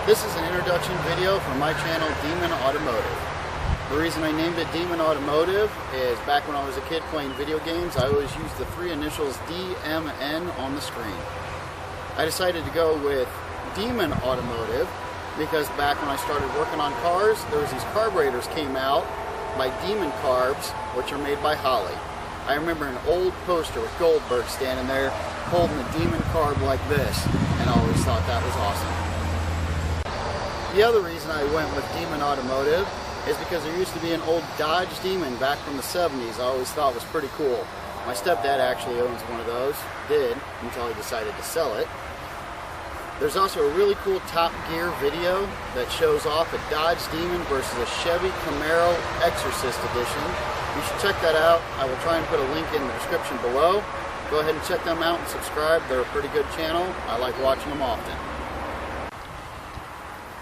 This is an introduction video for my channel, Demon Automotive. The reason I named it Demon Automotive is back when I was a kid playing video games, I always used the three initials DMN on the screen. I decided to go with Demon Automotive because back when I started working on cars, there was these carburetors came out by Demon Carbs, which are made by Holly. I remember an old poster with Goldberg standing there holding a Demon Carb like this, and I always thought that was awesome. The other reason I went with Demon Automotive is because there used to be an old Dodge Demon back from the 70s I always thought was pretty cool. My stepdad actually owns one of those, did, until he decided to sell it. There's also a really cool Top Gear video that shows off a Dodge Demon versus a Chevy Camaro Exorcist edition. You should check that out. I will try and put a link in the description below. Go ahead and check them out and subscribe. They're a pretty good channel. I like watching them often.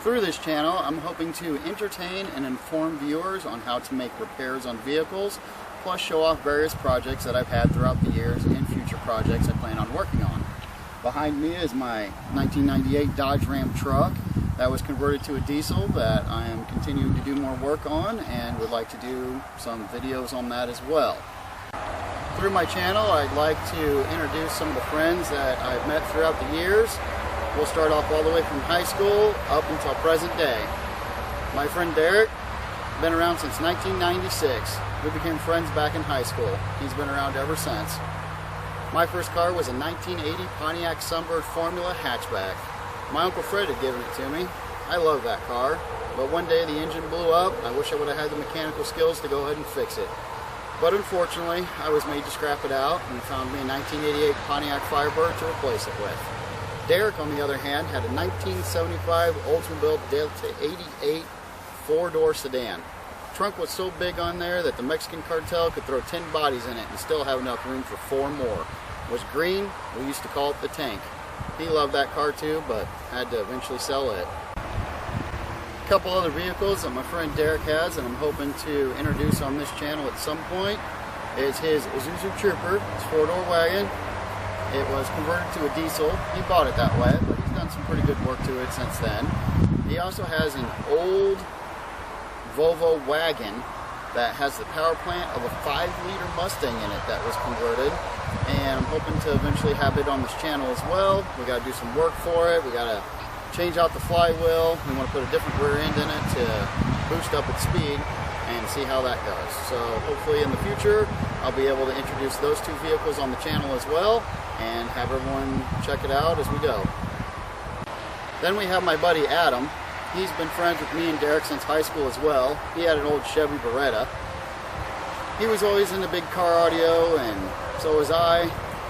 Through this channel, I'm hoping to entertain and inform viewers on how to make repairs on vehicles, plus show off various projects that I've had throughout the years and future projects I plan on working on. Behind me is my 1998 Dodge Ram truck that was converted to a diesel that I am continuing to do more work on and would like to do some videos on that as well. Through my channel, I'd like to introduce some of the friends that I've met throughout the years. We'll start off all the way from high school up until present day. My friend Derek, been around since 1996. We became friends back in high school. He's been around ever since. My first car was a 1980 Pontiac Sunbird Formula hatchback. My Uncle Fred had given it to me. I love that car, but one day the engine blew up. I wish I would have had the mechanical skills to go ahead and fix it. But unfortunately, I was made to scrap it out and found me a 1988 Pontiac Firebird to replace it with. Derek, on the other hand, had a 1975 Oldsmobile Delta 88 four-door sedan. The trunk was so big on there that the Mexican cartel could throw 10 bodies in it and still have enough room for 4 more. It was green. We used to call it the Tank. He loved that car too, but had to eventually sell it. A couple other vehicles that my friend Derek has and I'm hoping to introduce on this channel at some point is his Isuzu Trooper, his 4-door wagon. It was converted to a diesel. He bought it that way, but he's done some pretty good work to it since then. He also has an old Volvo wagon that has the power plant of a 5-liter Mustang in it that was converted. And I'm hoping to eventually have it on this channel as well. We got to do some work for it. We got to change out the flywheel. We want to put a different rear end in it to boost up its speed and see how that goes. So hopefully in the future I'll be able to introduce those 2 vehicles on the channel as well and have everyone check it out as we go. Then we have my buddy Adam. He's been friends with me and Derek since high school as well. He had an old Chevy Beretta. He was always into big car audio, and so was I.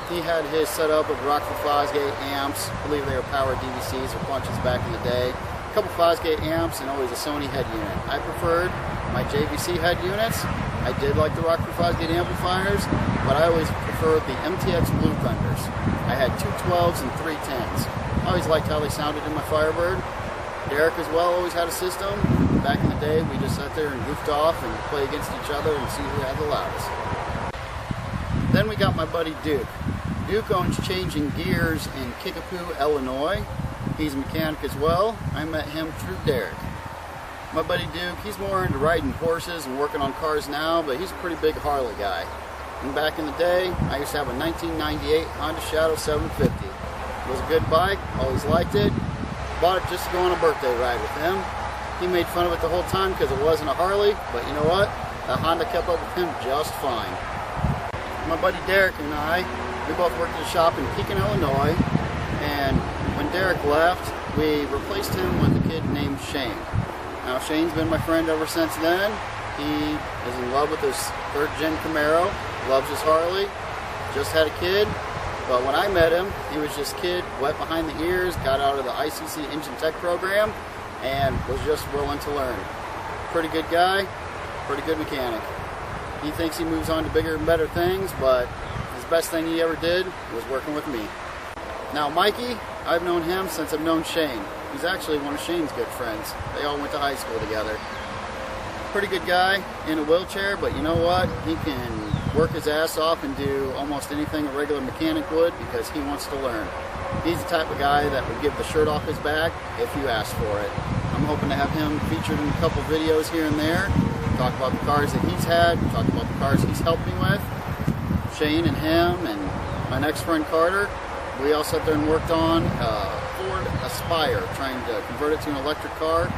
He had his set up with Rockford Fosgate amps. I believe they were power DVCs or punches back in the day. A couple Fosgate amps and always a Sony head unit. I preferred my JVC head units. I did like the Rockford Fosgate amplifiers, but I always preferred the MTX Blue Thunders. I had 2 12s and 3 10s. I always liked how they sounded in my Firebird. Derek as well always had a system. Back in the day, we just sat there and goofed off and play against each other and see who had the loudest. Then we got my buddy Duke. Duke owns Changing Gears in Kickapoo, Illinois. He's a mechanic as well. I met him through Derek. My buddy Duke, he's more into riding horses and working on cars now, but he's a pretty big Harley guy. And back in the day, I used to have a 1998 Honda Shadow 750. It was a good bike, always liked it. Bought it just to go on a birthday ride with him. He made fun of it the whole time because it wasn't a Harley, but you know what? The Honda kept up with him just fine. My buddy Derek and I, we both worked at a shop in Pekin, Illinois, and when Derek left, we replaced him with a kid named Shane. Now Shane's been my friend ever since then. He is in love with his 3rd gen Camaro, loves his Harley, just had a kid. But when I met him, he was just a kid, wet behind the ears, got out of the ICC Engine Tech program, and was just willing to learn. Pretty good guy, pretty good mechanic. He thinks he moves on to bigger and better things, but his best thing he ever did was working with me. Now Mikey, I've known him since I've known Shane. He's actually one of Shane's good friends. They all went to high school together. Pretty good guy, in a wheelchair, but you know what? He can work his ass off and do almost anything a regular mechanic would because he wants to learn. He's the type of guy that would give the shirt off his back if you asked for it. I'm hoping to have him featured in a couple videos here and there. Talk about the cars that he's had, talk about the cars he's helped me with. Shane and him and my next friend Carter, we all sat there and worked on Ford Aspire, trying to convert it to an electric car.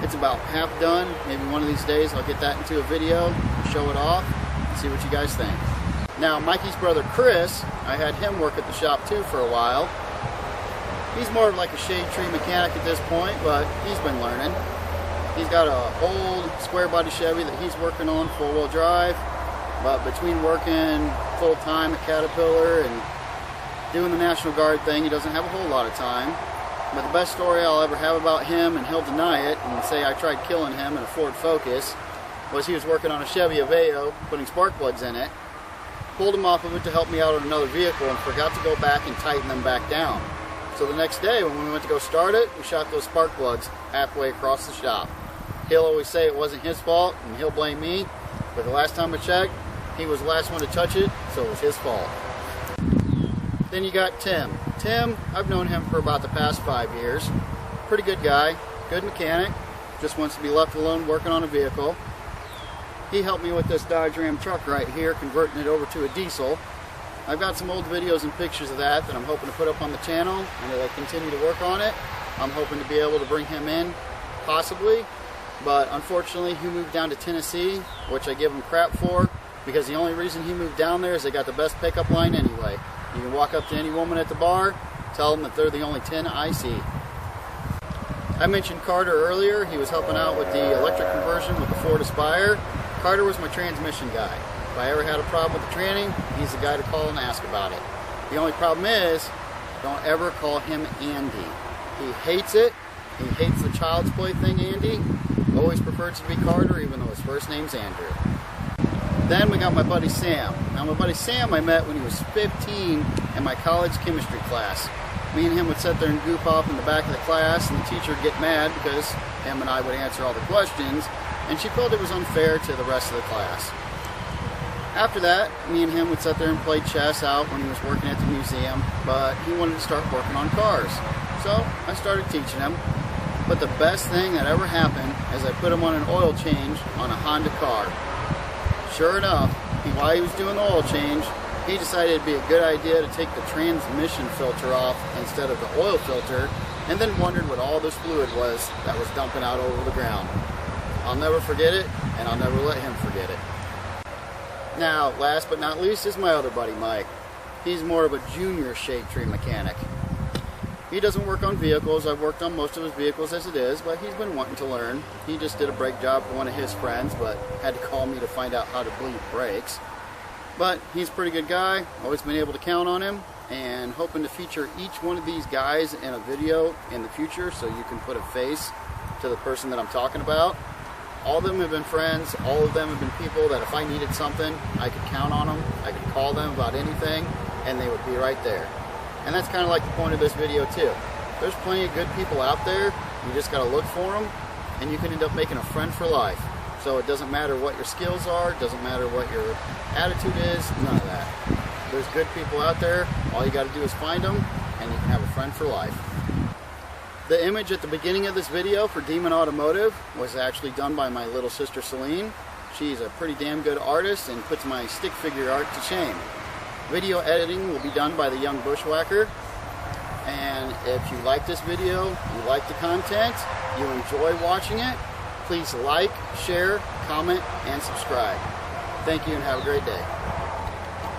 It's about half done. Maybe one of these days I'll get that into a video, show it off, and see what you guys think. Now, Mikey's brother Chris, I had him work at the shop too for a while. He's more of like a shade tree mechanic at this point, but he's been learning. He's got an old square body Chevy that he's working on, 4-wheel drive. But between working full-time at Caterpillar and doing the National Guard thing, he doesn't have a whole lot of time. But the best story I'll ever have about him, and he'll deny it and say I tried killing him in a Ford Focus, was he was working on a Chevy Aveo, putting spark plugs in it, pulled him off of it to help me out on another vehicle and forgot to go back and tighten them back down. So the next day when we went to go start it, we shot those spark plugs halfway across the shop. He'll always say it wasn't his fault and he'll blame me, but the last time I checked, he was the last one to touch it, so it was his fault. Then you got Tim. Tim, I've known him for about the past 5 years. Pretty good guy, good mechanic, just wants to be left alone working on a vehicle. He helped me with this Dodge Ram truck right here, converting it over to a diesel. I've got some old videos and pictures of that I'm hoping to put up on the channel, and as I continue to work on it, I'm hoping to be able to bring him in, possibly. But unfortunately, he moved down to Tennessee, which I give him crap for, because the only reason he moved down there is they got the best pickup line anyway. You can walk up to any woman at the bar, tell them that they're the only 10 I see. I mentioned Carter earlier. He was helping out with the electric conversion with the Ford Aspire. Carter was my transmission guy. If I ever had a problem with the tranny, he's the guy to call and ask about it. The only problem is, don't ever call him Andy. He hates it. He hates the child's play thing, Andy. Always prefers to be Carter, even though his first name's Andrew. Then we got my buddy Sam. Now my buddy Sam I met when he was 15 in my college chemistry class. Me and him would sit there and goof off in the back of the class, and the teacher would get mad because him and I would answer all the questions, and she felt it was unfair to the rest of the class. After that, me and him would sit there and play chess out when he was working at the museum, but he wanted to start working on cars. So I started teaching him. But the best thing that ever happened is I put him on an oil change on a Honda car. Sure enough, while he was doing the oil change, he decided it'd be a good idea to take the transmission filter off instead of the oil filter, and then wondered what all this fluid was that was dumping out over the ground. I'll never forget it, and I'll never let him forget it. Now, last but not least is my other buddy, Mike. He's more of a junior shade tree mechanic. He doesn't work on vehicles. I've worked on most of his vehicles as it is, but he's been wanting to learn. He just did a brake job for one of his friends, but had to call me to find out how to bleed brakes. But he's a pretty good guy. Always been able to count on him, and hoping to feature each one of these guys in a video in the future so you can put a face to the person that I'm talking about. All of them have been friends. All of them have been people that if I needed something, I could count on them. I could call them about anything, and they would be right there. And that's kind of like the point of this video too. There's plenty of good people out there. You just got to look for them, and you can end up making a friend for life. So it doesn't matter what your skills are, it doesn't matter what your attitude is, none of that. There's good people out there. All you got to do is find them, and you can have a friend for life. The image at the beginning of this video for Demon Automotive was actually done by my little sister Celine. She's a pretty damn good artist and puts my stick figure art to shame. Video editing will be done by the young bushwhacker. And if you like this video, you like the content, you enjoy watching it, please like, share, comment, and subscribe. Thank you and have a great day.